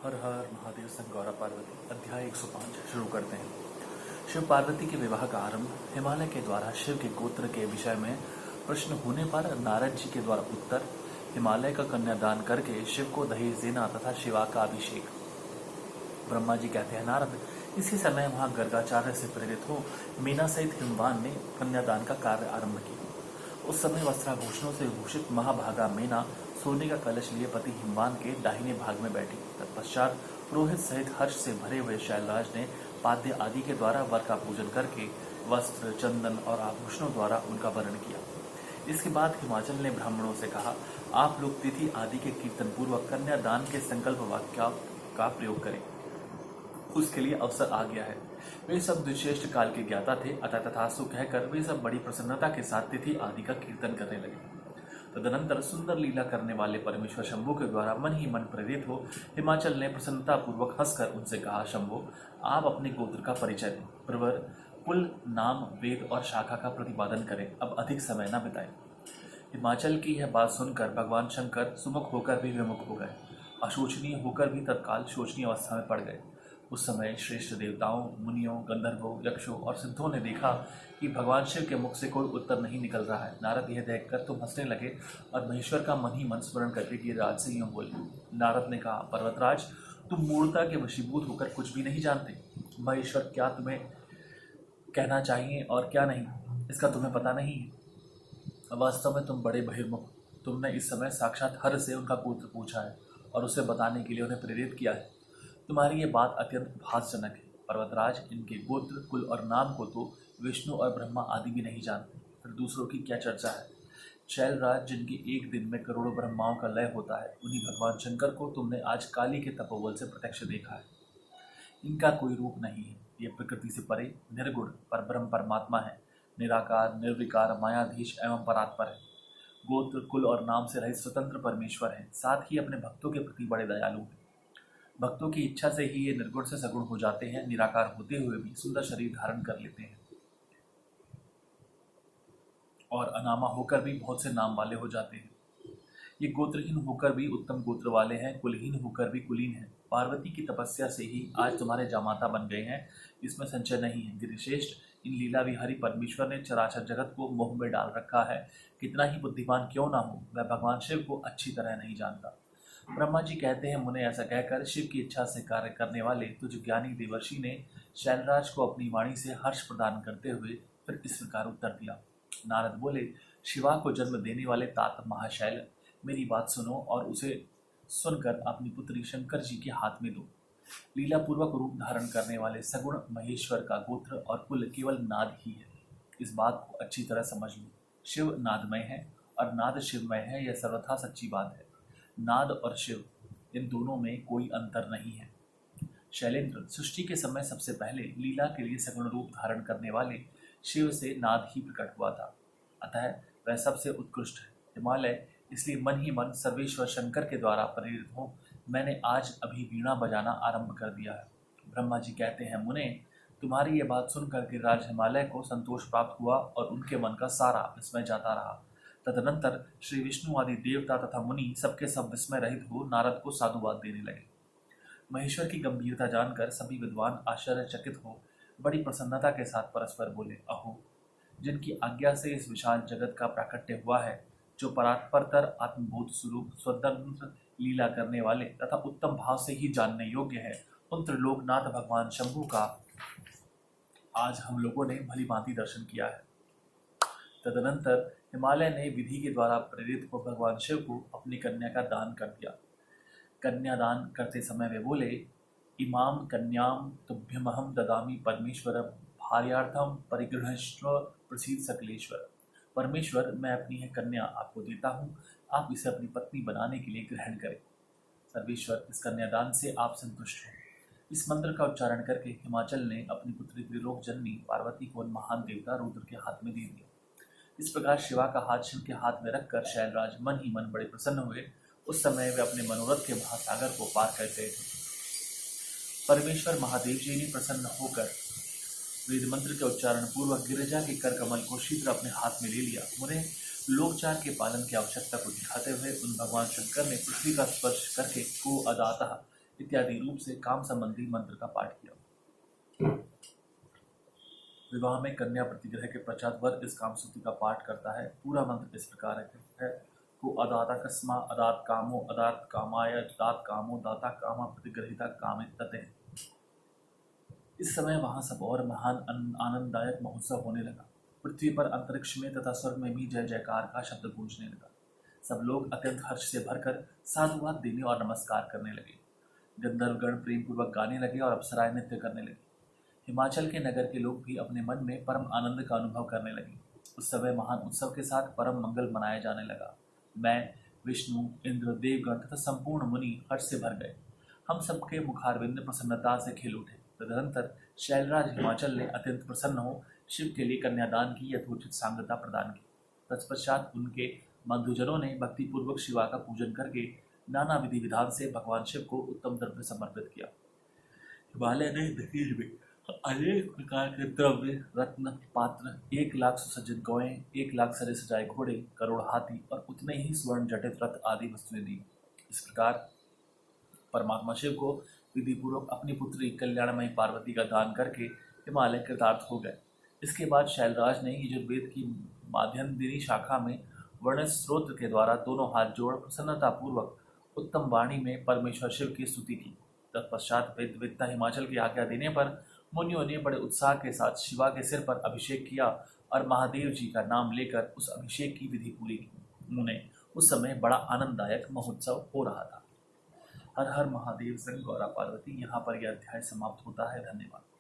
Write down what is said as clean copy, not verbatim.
हर हर महादेव संग गौरा पार्वती अध्याय 105 शुरू करते हैं। शिव पार्वती के विवाह का आरंभ हिमालय के द्वारा शिव के गोत्र के विषय में प्रश्न होने पर नारद जी के द्वारा उत्तर, हिमालय का कन्यादान करके शिव को दहेज देना तथा शिवा का अभिषेक। ब्रह्मा जी कहते हैं, नारद, इसी समय वहां गर्गाचार्य से प्रेरित हो मीना सहित हिमवान ने कन्यादान का कार्य आरंभ किया। उस समय वस्त्राभूषणों से विभूषित महाभागा मीना सोने का कलश लिए पति हिमवान के दाहिने भाग में बैठी। तत्पश्चात पुरोहित सहित हर्ष से भरे हुए शैलराज ने पाद्य आदि के द्वारा वर का पूजन करके वस्त्र, चंदन और आभूषणों द्वारा उनका वरण किया। इसके बाद हिमाचल ने ब्राह्मणों से कहा, आप लोग तिथि आदि के कीर्तन पूर्वक कन्यादान के संकल्प वाक्य का प्रयोग करें। उसके लिए अवसर आ गया है। वे सब द्विश्रेष्ठ काल के ज्ञाता थे, अतः तथास्तु कहकर वे सब बड़ी प्रसन्नता के साथ तिथि आदि का कीर्तन करने लगे। तदनंतर सुंदर लीला करने वाले परमेश्वर शंभु के द्वारा मन ही मन प्रेरित हो हिमाचल ने प्रसन्नता पूर्वक हंसकर उनसे कहा, शंभु, आप अपने गोत्र का परिचय दें, प्रवर, कुल, नाम, वेद और शाखा का प्रतिपादन करें। अब अधिक समय न बिताएं। हिमाचल की यह बात सुनकर भगवान शंकर सुमुख होकर भी विमुख हो गए, अशोचनीय होकर भी तत्काल शोचनीय अवस्था में पड़ गए। उस समय श्रेष्ठ देवताओं, मुनियों, गंधर्वों, यक्षों और सिद्धों ने देखा कि भगवान शिव के मुख से कोई उत्तर नहीं निकल रहा है। नारद यह देखकर तो हंसने लगे और महेश्वर का मन ही मन स्मरण करके गिरिराज से यूं बोले। नारद ने कहा, पर्वतराज, तुम मूर्ता के वशीभूत होकर कुछ भी नहीं जानते। महेश्वर क्या तुम्हें कहना चाहिए और क्या नहीं, इसका तुम्हें पता नहीं है। वास्तव में तुम बड़े बहिर्मुख। तुमने इस समय साक्षात हर से उनका गोत्र पूछा है और उसे बताने के लिए उन्हें प्रेरित किया है। तुम्हारी ये बात अत्यंत उपहासजनक है। पर्वतराज, इनके गोत्र, कुल और नाम को तो विष्णु और ब्रह्मा आदि भी नहीं जानते, फिर दूसरों की क्या चर्चा है। शैलराज, जिनके एक दिन में करोड़ों ब्रह्माओं का लय होता है, उन्हीं भगवान शंकर को तुमने आज काली के तपोबल से प्रत्यक्ष देखा है। इनका कोई रूप नहीं है। ये प्रकृति से परे निर्गुण परब्रह्म परमात्मा है, निराकार, निर्विकार, मायाधीश एवं परात्पर है। गोत्र, कुल और नाम से रहित स्वतंत्र परमेश्वर है। साथ ही अपने भक्तों के प्रति बड़े दयालु हैं। भक्तों की इच्छा से ही ये निर्गुण से सगुण हो जाते हैं, निराकार होते हुए भी सुंदर शरीर धारण कर लेते हैं और अनामा होकर भी बहुत से नाम वाले हो जाते हैं। ये गोत्रहीन होकर भी उत्तम गोत्र वाले हैं, कुलहीन होकर भी कुलीन हैं। पार्वती की तपस्या से ही आज तुम्हारे जामाता बन गए हैं, इसमें संशय नहीं है। गिरिश्रेष्ठ, इन लीला विहारी परमेश्वर ने चराचर जगत को मोह में डाल रखा है। कितना ही बुद्धिमान क्यों ना हो, वह भगवान शिव को अच्छी तरह नहीं जानता। ब्रह्मा जी कहते हैं, मुने, ऐसा कहकर शिव की इच्छा से कार्य करने वाले तुझ ज्ञानी देवर्षि ने शैलराज को अपनी वाणी से हर्ष प्रदान करते हुए फिर इस प्रकार उत्तर दिया। नारद बोले, शिवा को जन्म देने वाले तात महाशैल, मेरी बात सुनो और उसे सुनकर अपनी पुत्री शंकर जी के हाथ में दो। लीला पूर्वक रूप धारण करने वाले सगुण महेश्वर का गोत्र और कुल केवल नाद ही है। इस बात को अच्छी तरह समझ लो। शिव नादमय है और नाद शिवमय है, यह सर्वथा सच्ची बात है। नाद और शिव, इन दोनों में कोई अंतर नहीं है। शैलेंद्र, सृष्टि के समय सबसे पहले लीला के लिए सगुण रूप धारण करने वाले शिव से नाद ही प्रकट हुआ था, अतः वह सबसे उत्कृष्ट है। हिमालय इसलिए मन ही मन सर्वेश्वर शंकर के द्वारा प्रेरित हो मैंने आज अभी वीणा बजाना आरंभ कर दिया है। ब्रह्मा जी कहते हैं, मुने, तुम्हारी ये बात सुनकर गिरिराज हिमालय को संतोष प्राप्त हुआ और उनके मन का सारा विस्मय जाता रहा। तदनंतर श्री विष्णु आदि देवता तथा मुनि सबके सब विस्मय रहित हो नारद को साधुवाद देने लगे। महेश्वर की गंभीरता जानकर सभी विद्वान आश्चर्यचकित हो बड़ी प्रसन्नता के साथ परस्पर बोले, अहो, जिनकी आज्ञा से इस विशाल जगत का प्राकट्य हुआ है, जो परात्परतर आत्मबोध स्वरूप स्वतंत्र लीला करने वाले तथा उत्तम भाव से ही जानने योग्य है, उन त्रिलोकनाथ भगवान शंभु का आज हम लोगों ने भली भांति दर्शन किया है। तदनंतर हिमालय ने विधि के द्वारा प्रेरित हो भगवान शिव को अपनी कन्या का दान कर दिया। कन्यादान करते समय वे बोले, इमाम कन्याम तुभ्यमहम ददामी परमेश्वर भार्यार्थम परिगृहस्व प्रसीद सकलेश्वर। परमेश्वर, मैं अपनी यह कन्या आपको देता हूँ, आप इसे अपनी पत्नी बनाने के लिए ग्रहण करें। सर्वेश्वर, इस कन्यादान से आप संतुष्ट हो। इस मंत्र का उच्चारण करके हिमाचल ने अपनी पुत्री त्रिलोक जननी पार्वती को महान देवता रुद्र के हाथ में दे दिया। इस प्रकार शिवा का हाथ शिव के हाथ में रखकर शैलराज मन ही मन बड़े प्रसन्न हुए। उस समय वे अपने मनोरथ के महासागर को पार कर गए थे। परमेश्वर महादेव जी ने प्रसन्न होकर वेद मंत्र के उच्चारण पूर्वक गिरिजा के कर कमल को शीघ्र अपने हाथ में ले लिया। उन्हें लोकचार के पालन की आवश्यकता को दिखाते हुए उन भगवान शंकर ने पृथ्वी का स्पर्श करके को अदातः इत्यादि रूप से काम संबंधी मंत्र का पाठ किया। विवाह में कन्या प्रतिग्रह के पश्चात वर इस कामसूत्र का पाठ करता है। पूरा मंत्र इस प्रकार है को अदाता कस्मा अदात कामो अदात कामाय दात कामो दाता कामा प्रतिग्रहिता कामितते। इस समय वहां सब और महान आनंददायक महोत्सव होने लगा। पृथ्वी पर, अंतरिक्ष में तथा स्वर्ग में भी जय जयकार का शब्द गूंजने लगा। सब लोग अत्यंत हर्ष से भरकर साधुवाद देने और नमस्कार करने लगे। गंधर्वगण प्रेम पूर्वक गाने लगे और अप्सराएं नृत्य करने लगी। हिमाचल के नगर के लोग भी अपने मन में परम आनंद का अनुभव करने लगे। उस समय महान उत्सव के साथ परम मंगल मनाया जाने लगा। मैं, विष्णु, इंद्र, देवगण तथा संपूर्ण मुनि हर्ष से भर गए। हम सबके मुखारविंद प्रसन्नता से खिल उठे। तदनंतर शैलराज हिमाचल ने अत्यंत प्रसन्न हो शिव के लिए कन्यादान की यथोचित सांगता प्रदान की। तत्पश्चात उनके बंधुजनों ने भक्तिपूर्वक शिवा का पूजन करके नाना विधि विधान से भगवान शिव को उत्तम द्रव्य समर्पित किया। हिमालय ने दहेज में अनेक प्रकार के द्रव्य, रत्न, पात्र, 1,00,000 सुसज्जित गौएं, 1,00,000 सजे सजाए घोड़े, करोड़ हाथी और उतने ही स्वर्ण जटित रथ आदि वस्तुएं दी। इस प्रकार परमात्मा शिव को विधि पूर्वक अपनी पुत्री कल्याणमयी पार्वती का दान करके हिमालय कृतार्थ हो गए। इसके बाद शैलराज ने यजुर्वेद की माध्यन्दिनी शाखा में वर्णित स्त्रोत्र के द्वारा दोनों हाथ जोड़ प्रसन्नता पूर्वक उत्तम वाणी में परमेश्वर शिव की स्तुति की। तत्पश्चात वेदविद्ता हिमाचल की आज्ञा देने पर मुनियों ने बड़े उत्साह के साथ शिवा के सिर पर अभिषेक किया और महादेव जी का नाम लेकर उस अभिषेक की विधि पूरी की। उन्हें उस समय बड़ा आनंददायक महोत्सव हो रहा था। हर हर महादेव संग गौरा पार्वती। यहाँ पर यह अध्याय समाप्त होता है। धन्यवाद।